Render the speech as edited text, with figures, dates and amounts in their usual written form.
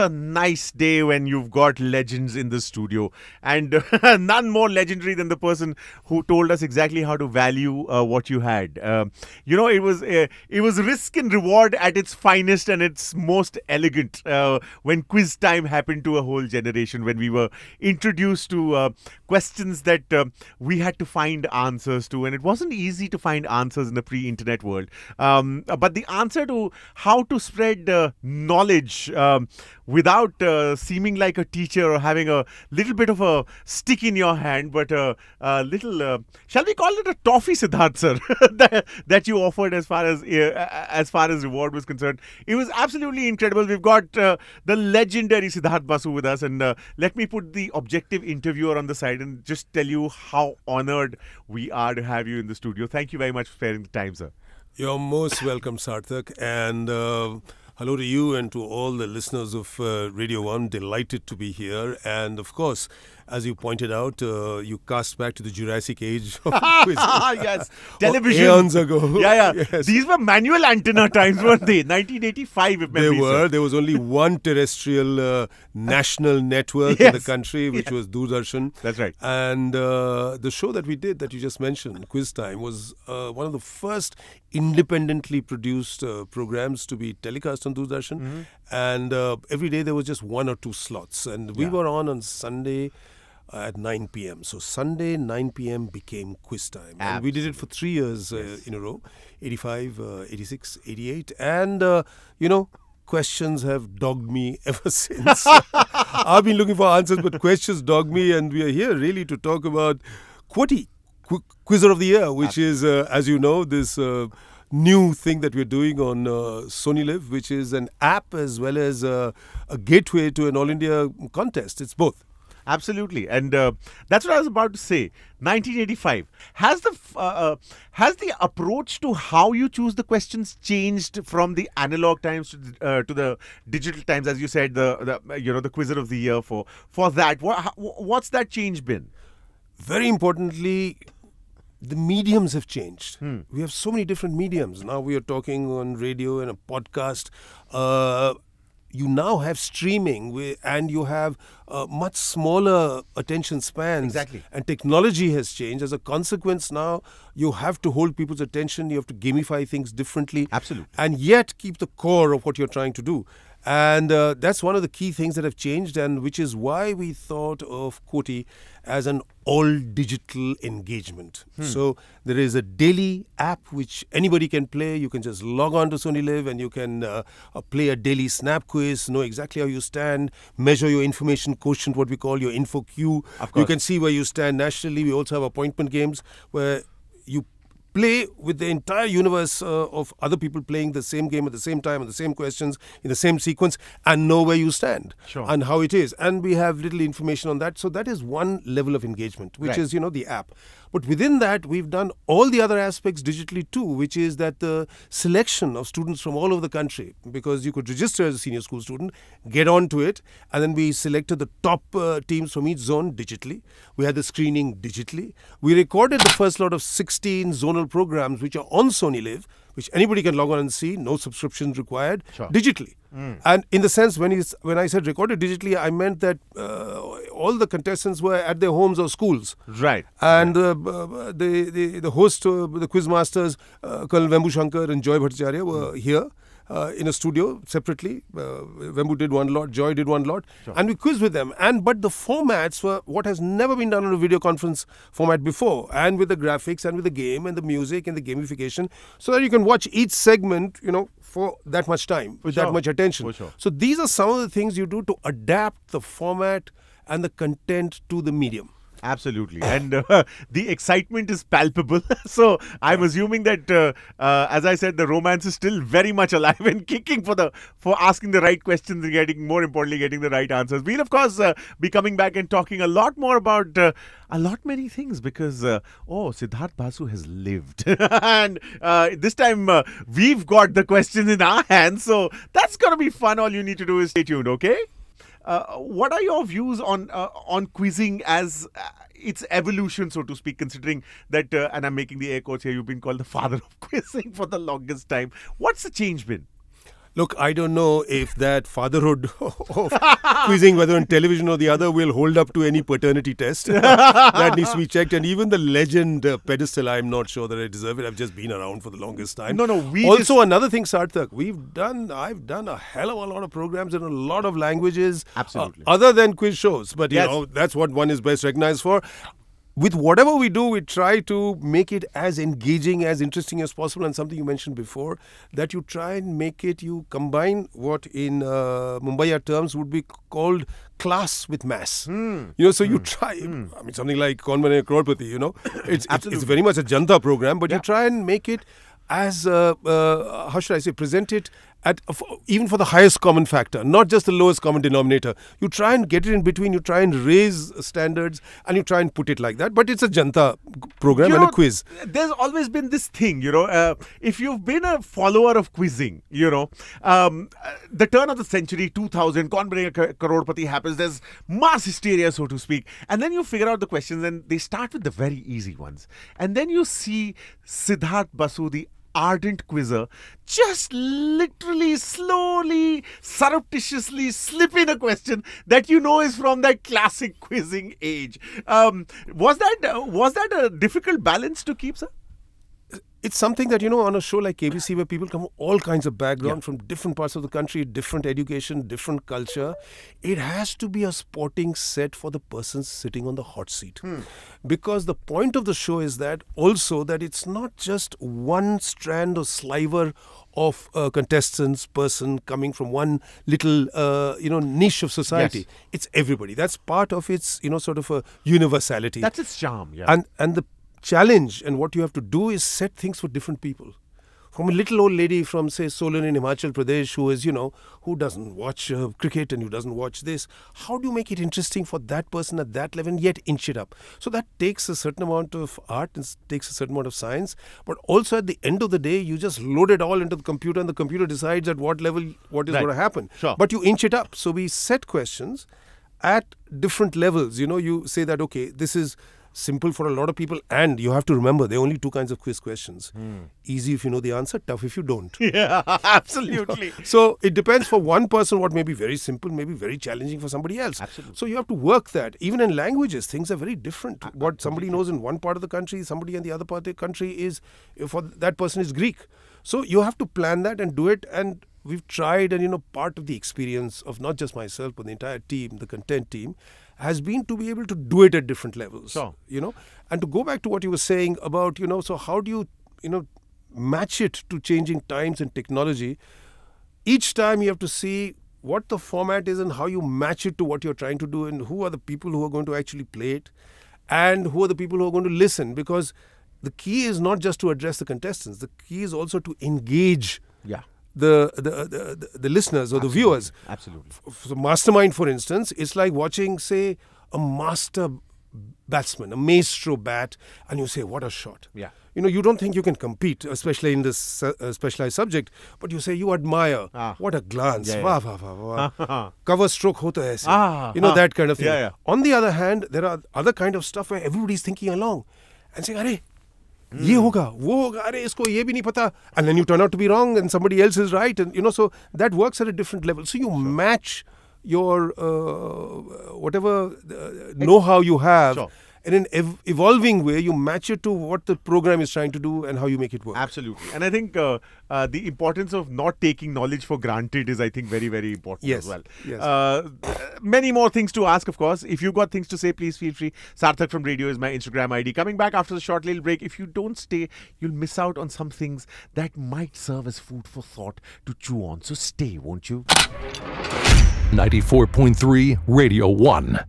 a nice day when you've got legends in the studio, and none more legendary than the person who told us exactly how to value what you had. It was risk and reward at its finest and its most elegant when quiz time happened to a whole generation, when we were introduced to questions that we had to find answers to, and it wasn't easy to find answers in the pre-internet world. But the answer to how to spread knowledge without seeming like a teacher or having a little bit of a stick in your hand, but a little, shall we call it a toffee, Siddharth sir, that you offered as far as reward was concerned. It was absolutely incredible. We've got the legendary Siddharth Basu with us, and let me put the objective interviewer on the side and just tell you how honored we are to have you in the studio. Thank you very much for sparing the time, sir. You're most welcome, Sarthak, and hello to you and to all the listeners of Radio 1. Delighted to be here, and of course, as you pointed out, you cast back to the Jurassic Age of quiz. Yes, television. Eons ago. Yeah. Yes. These were manual antenna times, weren't they? 1985, if memory They were. serves. There was only one terrestrial national network in the country, which was Doordarshan. That's right. And the show that we did, that you just mentioned, Quiz Time, was one of the first independently produced programs to be telecast on Doordarshan. Mm-hmm. And every day there was just one or two slots. And we were on Sunday at 9 p.m. So Sunday, 9 p.m. became Quiz Time. And we did it for 3 years in a row, 85, 86, 88. And, questions have dogged me ever since. I've been looking for answers, but questions dog me. And we are here really to talk about Quotty, Quizzer of the Year, which is, as you know, this new thing that we're doing on Sony Live, which is an app as well as a gateway to an all-India contest. It's both. Absolutely, and that's what I was about to say. 1985 has the approach to how you choose the questions changed from the analog times to the digital times, as you said, the Quizzer of the Year for that. What's that change been? Very importantly, the mediums have changed. We have so many different mediums. Now we are talking on radio and a podcast. You now have streaming and you have much smaller attention spans. Exactly. And technology has changed. As a consequence, now you have to hold people's attention. You have to gamify things differently. Absolutely. And yet keep the core of what you're trying to do. And that's one of the key things that have changed, and which is why we thought of Quotty as an all-digital engagement. So there is a daily app which anybody can play. You can just log on to Sony Live and you can play a daily snap quiz, know exactly how you stand, measure your information quotient, what we call your info queue. You can see where you stand nationally. We also have appointment games where you play with the entire universe of other people playing the same game at the same time and the same questions in the same sequence and know where you stand and how it is. And we have little information on that. So that is one level of engagement, which is, the app. But within that, we've done all the other aspects digitally too, which is that the selection of students from all over the country, because you could register as a senior school student, get onto it, and then we selected the top teams from each zone digitally. We had the screening digitally. We recorded the first lot of 16 zonal programs which are on Sony Live, which anybody can log on and see, no subscriptions required, digitally. And in the sense, when I said recorded digitally, I meant that all the contestants were at their homes or schools. Right. And the host, the quiz masters, Colonel Vembu Shankar and Joy Bhattacharya were here in a studio separately. Vembu did one lot, Joy did one lot, and we quizzed with them. But the formats were what has never been done on a video conference format before, and with the graphics and with the game and the music and the gamification, so that you can watch each segment, for that much time, with that much attention. So these are some of the things you do to adapt the format and the content to the medium. Absolutely. And the excitement is palpable. So I'm assuming that, as I said, the romance is still very much alive and kicking for asking the right questions and more importantly, getting the right answers. We'll, of course, be coming back and talking a lot more about many things because, Siddharth Basu has lived. And this time we've got the questions in our hands. So that's going to be fun. All you need to do is stay tuned, okay? What are your views on quizzing as its evolution, so to speak, considering that, and I'm making the air quotes here, you've been called the father of quizzing for the longest time. What's the change been? Look, I don't know if that fatherhood of quizzing, whether on television or the other, will hold up to any paternity test. That needs to be checked. And even the legend pedestal, I'm not sure that I deserve it. I've just been around for the longest time. No, Also, another thing, Sarthak, I've done a hell of a lot of programs in a lot of languages. Absolutely. Other than quiz shows. But, you Yes. know, that's what one is best recognized for. With whatever we do, we try to make it as engaging, as interesting as possible. And something you mentioned before, that you try and make it, you combine what in Mumbai terms would be called class with mass. You know, so you try, I mean, something like Kaun, Banega, Crorepati, you know, it's very much a Janta program, but you try and make it as, how should I say, present it at even for the highest common factor, not just the lowest common denominator. You try and get it in between, you try and raise standards, and you try and put it like that. But it's a Janta program and a quiz. There's always been this thing, you know, if you've been a follower of quizzing, you know, the turn of the century, 2000, Kaun Banega Crorepati happens, there's mass hysteria, so to speak. And then you figure out the questions, and they start with the very easy ones. And then you see Siddharth Basu, the ardent quizzer, just literally, slowly, surreptitiously slip in a question that you know is from that classic quizzing age. Was that a difficult balance to keep, sir? It's something that, you know, on a show like KBC, where people come from all kinds of background, from different parts of the country, different education, different culture, it has to be a sporting set for the person sitting on the hot seat. Because the point of the show is that also that it's not just one strand or sliver of contestants, person coming from one little, niche of society. Yes. It's everybody. That's part of its, sort of a universality. That's its charm, yeah. And the challenge and what you have to do is set things for different people. From a little old lady from, say, Solan in Himachal Pradesh who is, who doesn't watch cricket and who doesn't watch this. How do you make it interesting for that person at that level and yet inch it up? So that takes a certain amount of art and takes a certain amount of science. But also at the end of the day, you just load it all into the computer and the computer decides at what level what is going to happen. Sure. But you inch it up. So we set questions at different levels. You say that, okay, this is simple for a lot of people, and you have to remember there are only two kinds of quiz questions. Easy if you know the answer, tough if you don't. Yeah, absolutely. So it depends for one person what may be very simple, may be very challenging for somebody else. Absolutely. So you have to work that. Even in languages, things are very different. What somebody knows in one part of the country, somebody in the other part of the country is, for that person is Greek. So you have to plan that and do it, and we've tried, and part of the experience of not just myself but the entire team, the content team, has been to be able to do it at different levels. Sure. And to go back to what you were saying about, so how do you, match it to changing times and technology? Each time you have to see what the format is and how you match it to what you're trying to do, and who are the people who are going to actually play it, and who are the people who are going to listen. Because the key is not just to address the contestants. The key is also to engage the listeners or the viewers. Absolutely. So Mastermind, for instance, it's like watching, say, a master batsman, a Maestro bat, and you say, what a shot. Yeah. You don't think you can compete, especially in this specialized subject, but you say you admire. What a glance. Yeah, yeah. Wah, wah, wah, wah. Cover stroke hota hai aise. That kind of thing. Yeah, yeah. On the other hand, there are other kind of stuff where everybody's thinking along and saying, Arey, ये होगा, वो होगा, अरे इसको ये भी नहीं पता, and then you turn out to be wrong and somebody else is right, and so that works at a different level. So you match your whatever know-how you have in an evolving way. You match it to what the program is trying to do and how you make it work. Absolutely. And I think the importance of not taking knowledge for granted is, I think, very, very important as well. Yes. Many more things to ask, of course. If you've got things to say, please feel free. Sarthak from Radio is my Instagram ID. Coming back after the short little break. If you don't stay, you'll miss out on some things that might serve as food for thought to chew on. So stay, won't you? 94.3 Radio 1.